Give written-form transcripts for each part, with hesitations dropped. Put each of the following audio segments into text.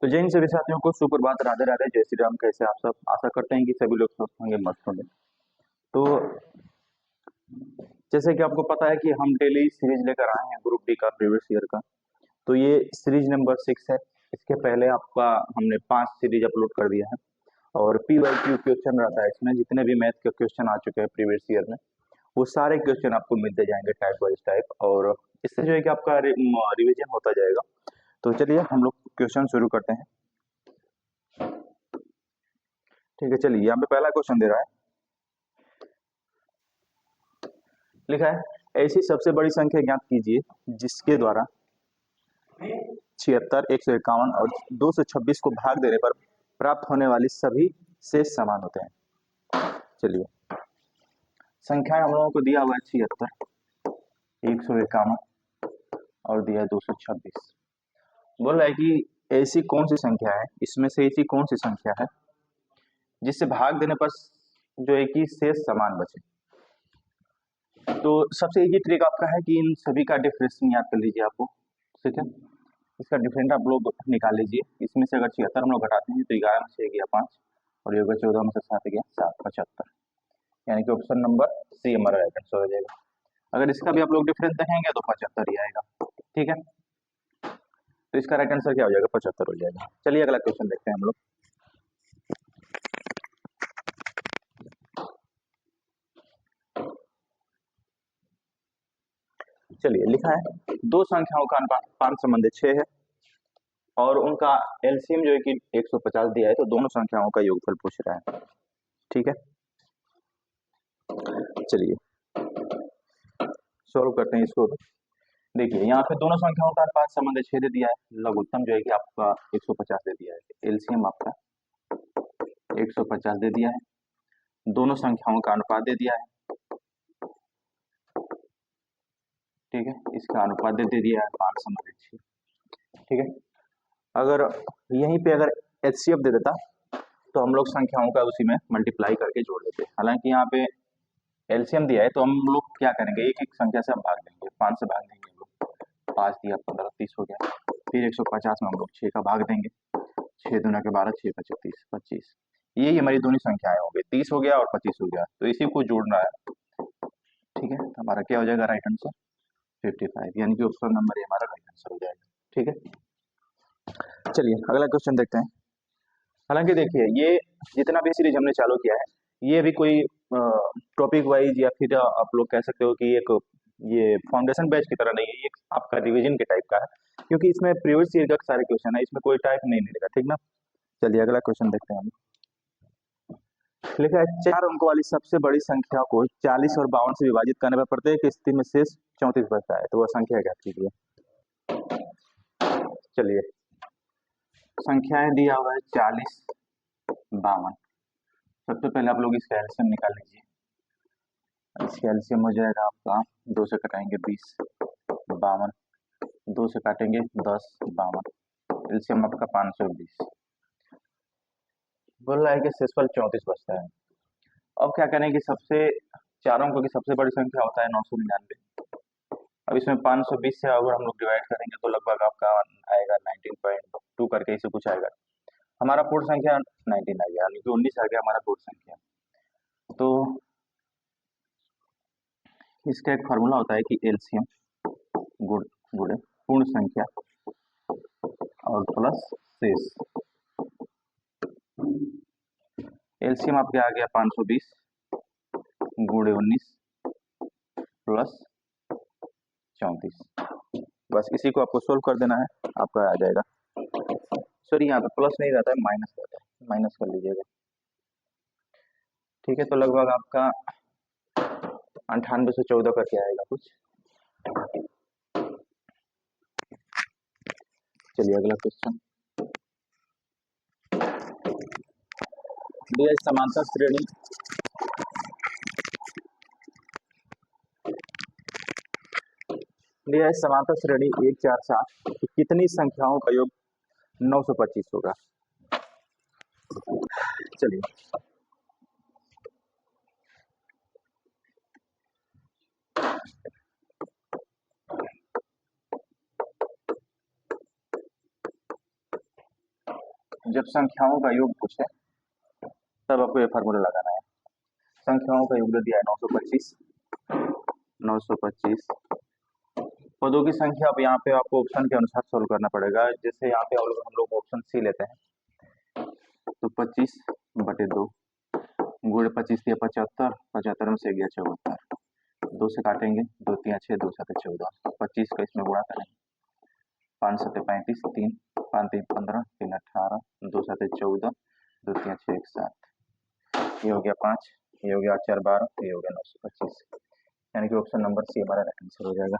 तो जय हिंद सभी साथियों को सुप्रभात, राधे राधे, जय श्री राम। कैसे आप सब? आशा करते हैं कि सभी लोग स्वस्थ होंगे, मस्त होंगे। तो जैसे कि आपको पता है कि हम डेली सीरीज लेकर आए हैं ग्रुप डी का, प्रीवियस ईयर का। तो ये सीरीज नंबर 6 है। इसके पहले आपका हमने 5 सीरीज अपलोड कर दिया है और PYQ क्वेश्चन रहता है इसमें। जितने भी मैथ के क्वेश्चन आ चुके हैं प्रीवियस ईयर में, वो सारे क्वेश्चन आपको मिलते जाएंगे टाइप वाइज टाइप, और इससे जो है कि आपका रिविजन होता जाएगा। तो चलिए हम लोग क्वेश्चन शुरू करते हैं। ठीक है, चलिए यहाँ पे पहला क्वेश्चन दे रहा है, लिखा है ऐसी सबसे बड़ी संख्या ज्ञात कीजिए जिसके द्वारा 76, 151 और 226 को भाग देने पर प्राप्त होने वाली सभी शेष समान होते हैं। चलिए, संख्याएं हम लोगों को दिया हुआ है 76, 151 और दिया है 226। बोल रहा है कि ऐसी कौन सी संख्या है, इसमें से ऐसी कौन सी संख्या है जिससे भाग देने पर जो है कि शेष समान बचे। तो सबसे इजी ट्रिक आपका है कि इन सभी का डिफरेंशिएशन याद कर लीजिए आपको। ठीक है, इसका डिफरेंट आप लोग निकाल लीजिए। इसमें से अगर 76 हम लोग घटाते हैं तो 11 में 6 गया 5 और ये 14 में से 7 गया 7, 75। यानी कि ऑप्शन नंबर सी हमारा राइट आंसर हो जाएगा। अगर इसका भी आप लोग डिफरेंस देखेंगे तो 75 ही आएगा। ठीक है, तो इसका राइट आंसर क्या हो जाएगा? 75 हो जाएगा। चलिए अगला क्वेश्चन देखते हैं हम लोग। चलिए, लिखा है दो संख्याओं का अनुपात संबंध 6 है और उनका एलसीएम जो है कि 150 दिया है, तो दोनों संख्याओं का योगफल पूछ रहा है। ठीक है, चलिए सॉल्व करते हैं इसको। देखिए यहाँ पे दोनों संख्याओं का अनुपात संबंध 6 दे दिया है, लघुत्तम जो है कि आपका 150 दे दिया है, एलसीएम आपका 150 दे दिया है, दोनों संख्याओं का अनुपात दे दिया है। ठीक है, इसका अनुपात दे दिया है 5 संबंध 6। ठीक है, अगर यहीं पे अगर एचसीएफ दे देता तो हम लोग संख्याओं का उसी में मल्टीप्लाई करके जोड़ देते। हालांकि यहाँ पे एलसीएम दिया है तो हम लोग क्या करेंगे, एक एक संख्या से हम भाग देंगे। 5 से भाग देंगे हम लोग, 5 दिया 15, 30 हो गया। फिर 150 में हम लोग 6 का भाग देंगे, 6 दूना के 12, 6 का 36, 25। यही हमारी दोनों संख्याएं हो गई, 30 हो गया और 25 हो गया, तो इसी को जोड़ना है। ठीक है, तो हमारा क्या हो जाएगा राइट आंसर? 55, यानी कि ऑप्शन नंबर ए हमारा राइट आंसर हो जाएगा। ठीक है, चलिए अगला क्वेश्चन देखते हैं। हालांकि देखिए ये जितना भी सीरीज हमने चालू किया है, ये भी कोई टॉपिक वाइज या फिर आप लोग कह सकते हो कि एक ये फाउंडेशन बैच की तरह नहीं है, ये आपका रिवीजन के टाइप का है, क्योंकि इसमें प्रीवियस ईयर का सारे क्वेश्चन है, इसमें कोई टाइप नहीं मिलेगा। ठीक ना, चलिए अगला क्वेश्चन देखते हैं हम। लिखा है 4 अंकों वाली सबसे बड़ी संख्या को 40 और 52 से विभाजित करने पर प्रत्येक स्थिति में शेष 34 बचता है, तो वह संख्या क्या कीजिए। चलिए, संख्याएं दिया हुआ है 40, 52। सबसे पहले आप लोग इसका एलसीएम निकाल लीजिए। इसका एलसीएम हो जाएगा आपका 2 से कटाएंगे 20, 52, 2 से काटेंगे 10, 52, एलसीएम आपका 520। बोल रहा है कि शेषफल 34 बचता है। अब क्या करें कि सबसे चारों अंकों की सबसे बड़ी संख्या होता है 999। अब इसमें 520 से अगर हम लोग डिवाइड करेंगे तो लगभग आपका आएगा 19.2 करके इसे कुछ आएगा। हमारा पूर्ण संख्या 19 आ गया, यानी कि 19 आ गया हमारा पूर्ण संख्या। तो इसका एक फार्मूला होता है कि एलसीएम गुणे पूर्ण संख्या और प्लस शेष। एलसीएम आपके आ गया 520 गुणे 19 प्लस 34। बस इसी को आपको सोल्व कर देना है, आपका आ जाएगा। सॉरी, यहाँ पे प्लस नहीं रहता है, माइनस रहता है, माइनस कर लीजिएगा। ठीक है, तो लगभग आपका 98 से 14 करके आएगा कुछ। चलिए अगला क्वेश्चन। दिया समांतर श्रेणी दिया है समांतर श्रेणी 1, 4, 7 कितनी संख्याओं का योग 925 होगा। चलिए, जब संख्याओं का योग पूछे तब आपको ये फार्मूला लगाना है। संख्याओं का योग दे दिया है 925, 925 पदों की संख्या। अब यहाँ पे आपको ऑप्शन के अनुसार सोल्व करना पड़ेगा। जैसे यहाँ पे हम लोग ऑप्शन सी लेते हैं, तो 25/2 गुणे 25 दिया 75, 75 में से गया 74, 2 से काटेंगे, 2 3 6, 2 7 14, 25 का इसमें गुणा करेंगे, 5 7 35, 3 5 3 15, 3 18, 2 7 14, 2 3 6 1 7, ये हो गया 5, ये हो गया 8 4 12, ये हो गया 925, यानी कि ऑप्शन नंबर सी हमारा राइट आंसर हो जाएगा।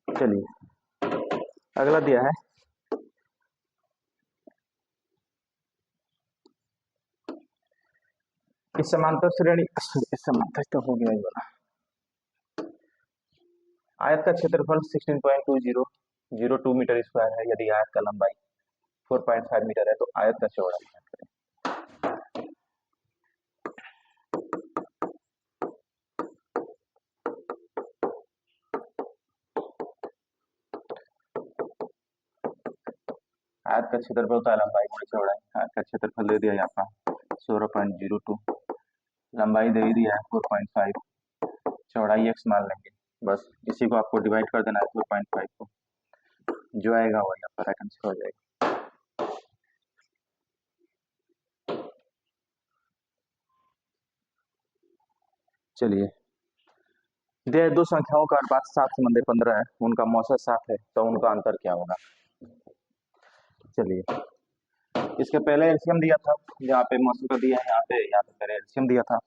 चलिए अगला दिया है इस समांतर श्रेणी, इस समांतर तो हो गया ये वाला। आयत का क्षेत्रफल 16.2002 मीटर स्क्वायर है। यदि आयत का लंबाई 4.5 मीटर है तो आयत का चौड़ाई ज्ञात करें। आयत का क्षेत्रफल होता है लंबाई गुणे चौड़ाई। आयत का क्षेत्रफल दे दिया है आपका 16.02, लंबाई दे दिया है 4.5, चौड़ाई x मान लेंगे। बस इसी को आपको डिवाइड कर देना है 4.5 को, जो आएगा वही आपका राइट आंसर हो जाएगा। चलिए दिया दो संख्याओं का अनुपात 7 से 15 है, उनका मौसा 7 है, तो उनका अंतर क्या होगा। चलिए इसके पहले एलसीएम दिया था, यहाँ पे मौसा का दिया है, यहाँ पे पहले एलसीएम दिया था,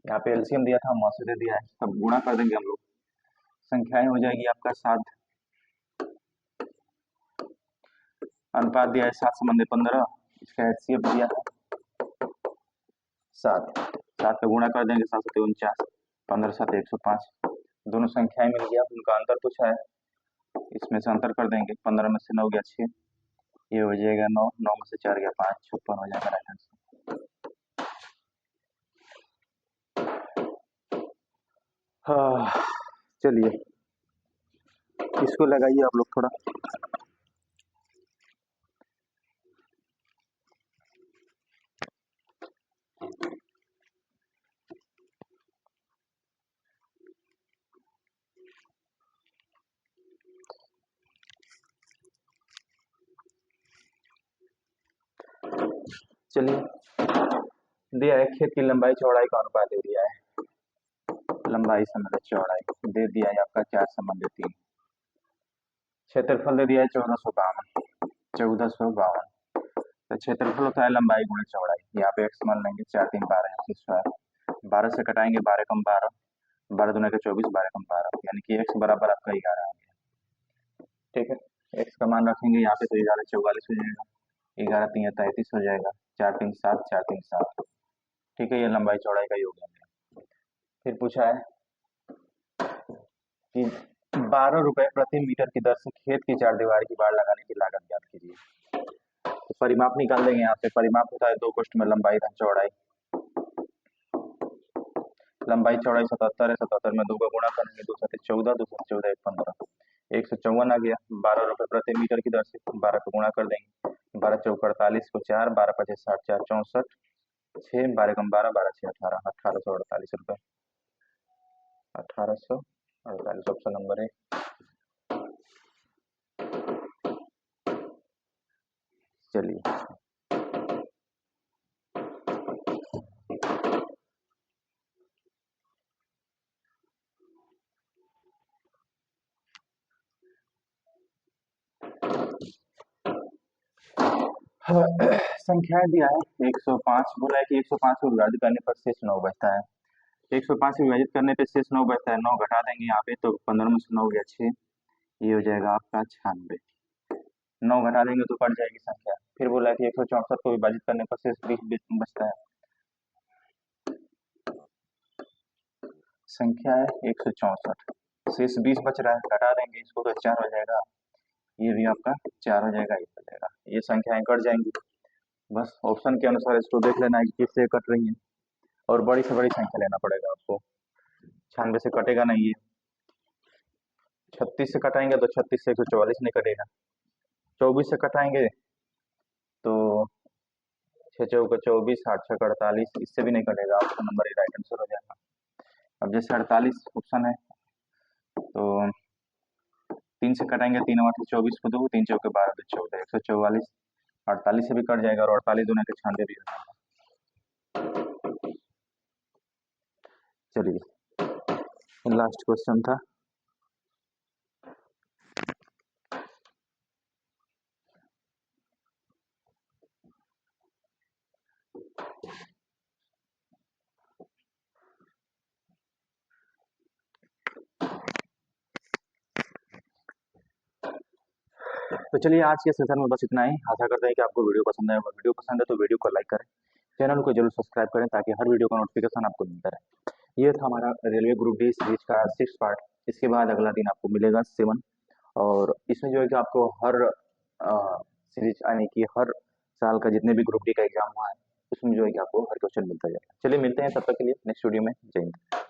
यहाँ पे एलसीएम दिया था, मौसा दे दिया है, तब गुणा कर देंगे हम लोग, संख्याएं हो जाएगी आपका 7, अनुपात दिया है 7 से 15, इसका एचसीएफ दिया है 7, 7 का गुणा कर देंगे, 7 7 49, 15 7 105, दोनों संख्याएं मिल गया, उनका अंतर पूछा है, इसमें से अंतर कर देंगे, 15 में से 9 गया 6, ये हो जाएगा 9, 9 में से 4 गया 5, 56 हो जाएगा राइट आंसर। हाँ चलिए इसको लगाइए आप लोग थोड़ा। चलिए दिया है खेत की लंबाई चौड़ाई का अनुपात दे दिया है, लंबाई समझ चौड़ाई दे दिया है आपका 4 समझ 3, क्षेत्रफल दे दिया है 1452, तो क्षेत्रफल होता है लंबाई गुणे चौड़ाई, यहाँ पे x मान लेंगे, 4 3 12 स्क्वायर, 12 से कटाएंगे, 12 कम 12, 12 दूना के 24, 12 कम 12, यानी कि x बराबर आपका 11 आ गया। ठीक है, x का मान रखेंगे यहाँ पे तो 11 44 हो जाएगा, 11 3 33 हो जाएगा, 4 3 7, 4 3 7। ठीक है, ये लंबाई चौड़ाई का योग है। फिर पूछा है कि 12 रुपए प्रति मीटर की दर से खेत की चार दीवार की बाड़ लगाने की लागत ज्ञात कीजिए। तो परिमाप निकाल देंगे, यहाँ पे परिमाप होता है 2 कोष्ठ में लंबाई धन चौड़ाई, लंबाई चौड़ाई 77 है, 77 में 2 का गुणा करेंगे, 2 7 14, 2 7 14 1 15, 154 आ गया। 12 रुपए प्रति मीटर की दर से 12 को गुणा कर देंगे, 12 चौक 48 को 4, 12 5 60, 4 64, 6 12 कम 12, 12 6 18, 1848 रुपए, 1848 ऑप्शन नंबर 1। चलिए संख्याएं दिया है 105, बोला है कि 105 को विभाजित करने पर शेष 9 बचता है, 105 से विभाजित करने पे शेष 9 बचता है, 9 घटा देंगे यहाँ पे, तो 15 में से 9 गया 6, ये हो जाएगा आपका 96, 9 घटा देंगे तो बढ़ जाएगी संख्या। फिर बोला है कि 164 को विभाजित करने पर शेष 20 बचता है, संख्या है 164, शेष 20 बच रहा है, घटा देंगे इसको तो 4 हो जाएगा, ये भी आपका 4 हो जाएगा, ये हो जाएगा, ये संख्याएं कट जाएंगी। बस ऑप्शन के अनुसार इसको देख लेना है कि किससे कट रही है, और बड़ी से बड़ी संख्या लेना पड़ेगा आपको, 96 से कटेगा नहीं ये। 36 से कटाएंगे तो 36 से 144 नहीं कटेगा। 24 से कटाएंगे तो 6 चौका 24, 8 छक्का 48, इससे भी नहीं कटेगा। Option number A right answer हो जाएगा। अब जैसे 48 ऑप्शन है तो 3 से कटाएंगे, 3 8 24 को 2, 3 चौके 12 2 14, 144। 48 से भी कट जाएगा और 48 दूना के 96 भी हो जाएगा। चलिए लास्ट क्वेश्चन था। तो चलिए आज के सेशन में बस इतना ही। आशा करते हैं कि आपको वीडियो पसंद आएगा। वीडियो पसंद है तो वीडियो को लाइक करें, चैनल को जरूर सब्सक्राइब करें ताकि हर वीडियो का नोटिफिकेशन आपको मिलता रहे। ये था हमारा रेलवे ग्रुप डी सीरीज का 6 पार्ट। इसके बाद अगला दिन आपको मिलेगा 7, और इसमें जो है कि आपको हर सीरीज यानी कि हर साल का जितने भी ग्रुप डी का एग्जाम हुआ है उसमें जो है कि आपको हर क्वेश्चन मिलता जाएगा। चलिए मिलते हैं, तब तक के लिए नेक्स्ट वीडियो में। जय हिंद।